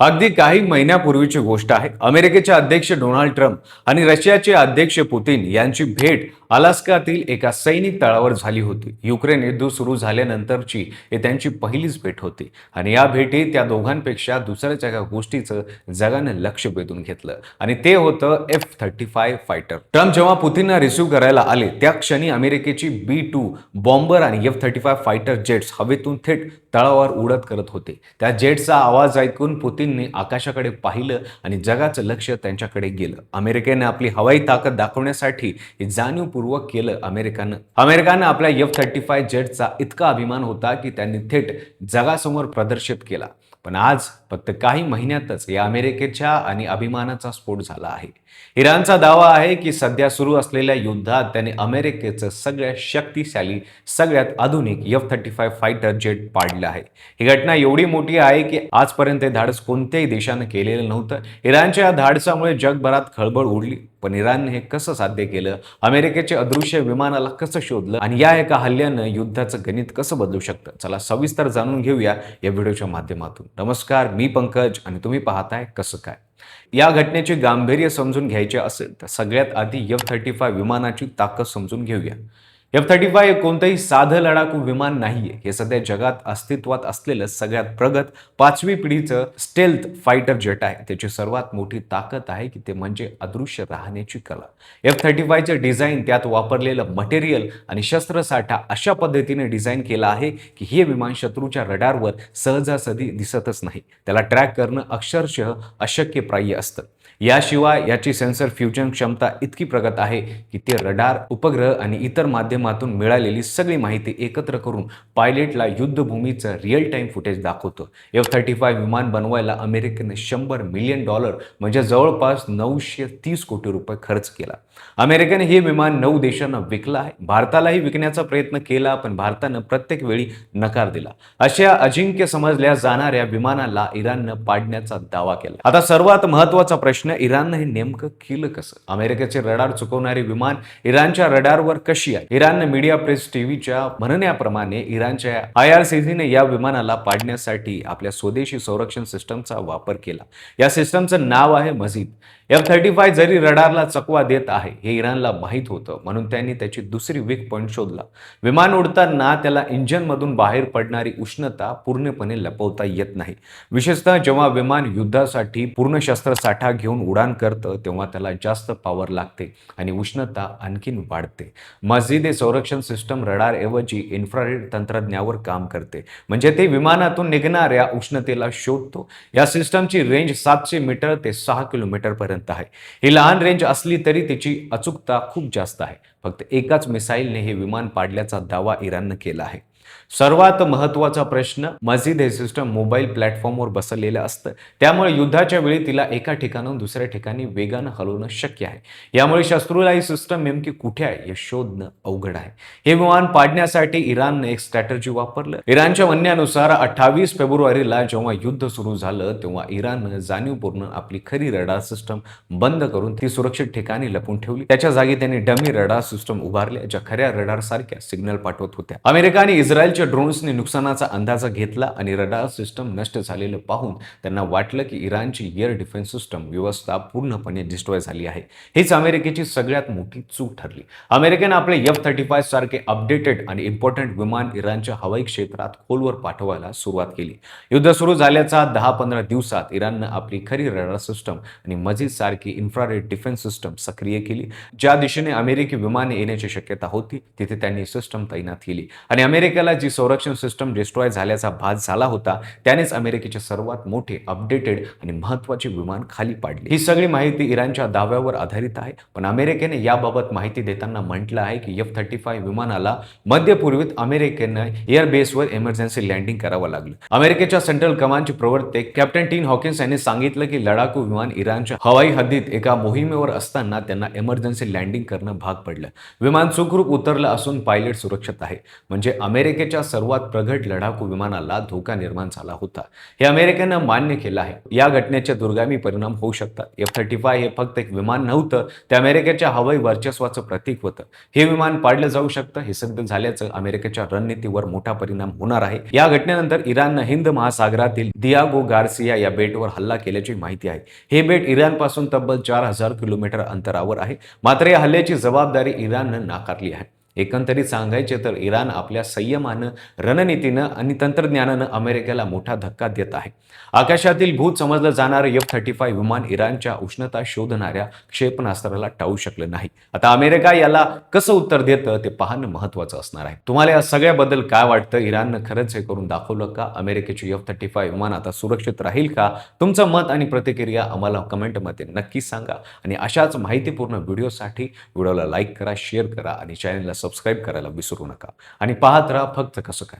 अगदी काही महिन्यापूर्वीची गोष्ट आहे. अमेरिकेचे अध्यक्ष डोनाल्ड ट्रम्प आणि रशियाचे अध्यक्ष पुतिन यांची भेट अलास्कातील एका सैनिक तळावर झाली होती. युक्रेन युद्ध सुरू झाल्यानंतरची ही त्यांची पहिलीच भेट होती आणि या भेटीत त्या दोघांपेक्षा दुसऱ्याच एका गोष्टीचं जगानं लक्ष वेधून घेतलं आणि ते होतं F-35 फायटर. ट्रम्प जेव्हा पुतिनला रिसीव्ह करायला आले त्या क्षणी अमेरिकेची B-2 बॉम्बर आणि F-35 फायटर जेट्स हवेतून थेट तळावर उडत करत होते. त्या जेटचा आवाज ऐकून पुतिनने आकाशाकडे पाहिलं आणि जगाचं लक्ष त्यांच्याकडे गेलं. अमेरिकेने आपली हवाई ताकद दाखवण्यासाठी हे जाणीवपूर्वक केलं. अमेरिकानं आपल्या F-35 जेटचा इतका अभिमान होता की त्यांनी थेट जगासमोर प्रदर्शित केला. पण आज फक्त काही महिन्यातच या अमेरिकेच्या आणि अभिमानाचा स्फोट झाला आहे. इराणचा दावा आहे की सध्या सुरू असलेल्या युद्धात त्याने अमेरिकेचं सगळ्यात शक्तिशाली, सगळ्यात आधुनिक F-35 फायटर जेट पाडलं आहे. ही घटना एवढी मोठी आहे की आजपर्यंत हे धाडस कोणत्याही देशानं केलेलं नव्हतं. इराणच्या या धाडसामुळे जगभरात खळबळ उडली. पण इराणने हे कसं साध्य केलं? अमेरिकेचे अदृश्य विमानाला कसं शोधलं? आणि या एका हल्ल्यानं युद्धाचं गणित कसं बदलू शकतं? चला सविस्तर जाणून घेऊया या व्हिडिओच्या माध्यमातून. नमस्कार, मी पंकज आणि तुम्ही पाहताय कसं काय. या घटनेचे गांभीर्य समजून घ्यायचे असेल तर सगळ्यात आधी F-35 विमानाची ताकद समजून घेऊया. F-35 हे कोणतंही साधं लढाकू विमान नाहीये. हे सध्या जगात अस्तित्वात असलेलं सगळ्यात प्रगत 5वी पिढीचं स्टेल्थ फायटर जेट आहे. त्याची सर्वात मोठी ताकद आहे की ते म्हणजे अदृश्य राहण्याची कला. F-35चं डिझाईन, त्यात वापरलेलं मटेरियल आणि शस्त्रसाठा अशा पद्धतीने डिझाईन केला आहे की हे विमान शत्रूच्या रडारवर सहजासहजी दिसतच नाही. त्याला ट्रॅक करणं अक्षरशः अशक्यप्राय असतं. याशिवाय याची सेन्सर फ्युजन क्षमता इतकी प्रगत आहे की ते रडार, उपग्रह आणि इतर माध्यमातून मिळालेली सगळी माहिती एकत्र करून पायलटला युद्धभूमीचं रिअल टाइम फुटेज दाखवतं. F-35 विमान बनवायला अमेरिकेने $100 मिलियन म्हणजे जवळपास 930 कोटी रुपये खर्च केला. अमेरिकेने हे विमान 9 देशांना विकलं आहे. भारतालाही विकण्याचा प्रयत्न केला, पण भारतानं प्रत्येक वेळी नकार दिला. अशा अजिंक्य समजल्या जाणाऱ्या विमानाला इराणनं पाडण्याचा दावा केला. आता सर्वात महत्त्वाचा प्रश्न, इराणनं हे नेमकं केलं कसं? अमेरिकेचे रडार चुकवणारी विमान इराणच्या रडारवर कशी आहे? इराणनं मीडिया प्रेस टीव्हीच्या म्हणण्याप्रमाणे इराणच्या IRCCने या विमानाला पाडण्यासाठी आपल्या स्वदेशी संरक्षण सिस्टमचा वापर केला. या सिस्टमचं नाव आहे मजीद. F-35 जरी रडारला चकवा देत आहे हे इराणला माहीत होतं, म्हणून त्यांनी त्याची दुसरी वीक पॉइंट शोधला. विमान उडताना त्याला इंजिनमधून बाहेर पडणारी उष्णता पूर्णपणे लपवता येत नाही. विशेषतः जेव्हा विमान युद्धासाठी पूर्ण शस्त्रसाठा घेऊन उडान करतं तेव्हा त्याला जास्त पॉवर लागते आणि उष्णता आणखीन वाढते. मजीद हे संरक्षण सिस्टम रडारऐवजी इन्फ्रारेड तंत्रज्ञानावर काम करते, म्हणजे ते विमानातून निघणाऱ्या उष्णतेला शोधतो. या सिस्टमची रेंज 700 मीटर ते 6 किलोमीटर पर्यंत आहे. ही लहान रेंज असली तरी त्याची अचूकता खूप जास्त आहे. फक्त एकाच मिसाईलने हे विमान पाडल्याचा दावा इराणनं केला आहे. सर्वात महत्त्वाचा प्रश्न, मजीद हे सिस्टम मोबाईल प्लॅटफॉर्मवर बसवलेलं असतं, त्यामुळे युद्धाच्या वेळी तिला एका ठिकाणाहून दुसऱ्या ठिकाणी वेगानं हलवणं शक्य आहे. यामुळे शत्रूला ही सिस्टम नेमकी कुठे आहे हे शोधणं अवघड आहे. हे विमान पाडण्यासाठी इराणनं एक स्ट्रॅटर्जी वापरलं. इराणच्या म्हणण्यानुसार 28 फेब्रुवारीला जेव्हा युद्ध सुरू झालं तेव्हा इराणनं जाणीवपूर्ण आपली खरी रडार सिस्टम बंद करून ती सुरक्षित ठिकाणी लपून ठेवली. त्याच्या जागी त्यांनी डमी रडार सिस्टम उभारल्या ज्या खऱ्या रडार सारख्या सिग्नल पाठवत होत्या. अमेरिका इस्रायलच्या ड्रोन्सने नुकसानाचा अंदाज घेतला आणि रडार सिस्टम नष्ट झालेलं पाहून त्यांना वाटलं की इराणची एअर डिफेन्स सिस्टम व्यवस्था पूर्णपणे डिस्ट्रॉय झाली आहे. हीच अमेरिकेची सगळ्यात मोठी चूक ठरली. अमेरिकेने आपले F-35 सारखे अपडेटेड आणि इम्पॉर्टंट विमान इराणच्या हवाई क्षेत्रात खोलवर पाठवायला सुरुवात केली. युद्ध सुरू झाल्याच्या 10-15 दिवसात इराणनं आपली खरी रडार सिस्टम आणि मजीद सारखी इन्फ्रारेड डिफेन्स सिस्टम सक्रिय केली. ज्या दिशेने अमेरिकी विमाने येण्याची शक्यता होती तिथे त्यांनी सिस्टम तैनात केली आणि अमेरिकेला जी संरक्षण सिस्टम डिस्ट्रॉय झाल्याचा भास झाला होता त्यानेच अमेरिकेचे सर्वात मोठे अपडेटेड आणि महत्त्वाचे विमान खाली पाडले. ही सगळी माहिती इराणच्या दाव्यावर आधारित आहे, पण अमेरिकेने याबाबत माहिती देताना म्हटलं आहे की F-35 विमानाला मध्यपूर्वेत अमेरिकेनं एअरबेसवर इमर्जन्सी लँडिंग करावं लागलं. अमेरिकेच्या सेंट्रल कमांडचे प्रवक्ते कॅप्टन टीन हॉकिन्स यांनी सांगितलं की लढाकू विमान इराणच्या हवाई हद्दीत एका मोहिमेवर असताना त्यांना इमर्जन्सी लँडिंग करणं भाग पडलं. विमान सुखरूप उतरलं असून पायलट सुरक्षित आहे. म्हणजे अमेरिका अमेरिकेच्या सर्वात प्रगत लढाकू विमानाला धोका निर्माण झाला होता. हे अमेरिकेनं मान्य केलं आहे. या घटनेचे दुर्गामी परिणाम होऊ शकतात. F-35 हे फक्त एक विमान नव्हतं, ते अमेरिकेच्या हवाई वर्चस्वाचं प्रतीक होतं. हे विमान पाडलं जाऊ शकतं हे सिद्ध झाल्याचं अमेरिकेच्या रणनीतीवर मोठा परिणाम होणार आहे. या घटनेनंतर इराणनं हिंद महासागरातील दियागो गार्सिया या बेटावर हल्ला केल्याची माहिती आहे. हे बेट इराणपासून तब्बल 4000 किलोमीटर अंतरावर आहे. मात्र या हल्ल्याची जबाबदारी इराणनं नाकारली आहे. एकंदरीत सांगायचे तर इराण आपल्या संयमानं, रणनीतीनं आणि तंत्रज्ञानानं अमेरिकेला मोठा धक्का देत आहे. आकाशातील भूत समजलं जाणारं F-35 विमान इराणच्या उष्णता शोधणाऱ्या क्षेपणास्त्राला टाळू शकलं नाही. आता अमेरिका याला कसं उत्तर देतं ते पाहणं महत्त्वाचं असणार आहे. तुम्हाला या सगळ्याबद्दल काय वाटतं? इराणनं खरंच हे करून दाखवलं का? अमेरिकेची F-35 विमान आता सुरक्षित राहील का? तुमचं मत आणि प्रतिक्रिया आम्हाला कमेंटमध्ये नक्की सांगा आणि अशाच माहितीपूर्ण व्हिडिओसाठी व्हिडिओला लाईक करा, शेअर करा आणि चॅनलला सबस्क्राईब करायला विसरू नका आणि पाहत राहा फक्त कसं काय.